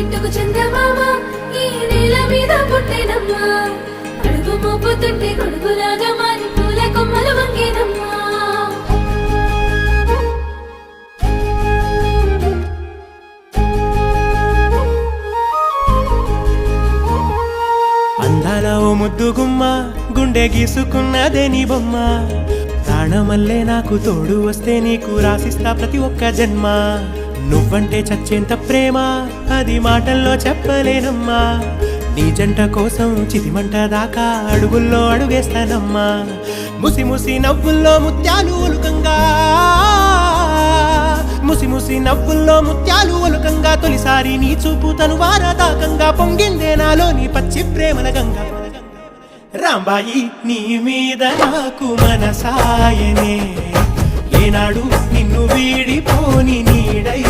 గిట్టుకు చందమామ ఈ నేల మీద పుట్టేనమ్మా అడుగు మోపుతుంటే గొడుగులాగా మారి పూల కొమ్మలు వంగేనమ్మా అందాల ఓ ముద్దు గుమ్మ గుండె గీసుకున్నదే నీ బొమ్మ ప్రాణమల్లే నాకు తోడు వస్తే నీకు రాసిస్తా ప్రతి ఒక్క జన్మ నువ్వంటే చచ్చేంత ప్రేమ అది మాటల్లో చెప్పలేనమ్మా నీ జంట కోసం చితిమంట దాకా అడుగుల్లో అడుగేస్తానమ్మా ముసి ముసి నవ్వుల్లో ముత్యాలు ఒలుకంగా ముసి ముసి నవ్వుల్లో ముత్యాలు ఒలుకంగా తొలిసారి నీ చూపు తను వారదాకంగా పొంగిందే నాలో నీ పచ్చి ప్రేమల గంగా రాంబాయి నీ మీద నాకు మనసాయనే ఏనాడు నిన్ను వీడిపోని నీడై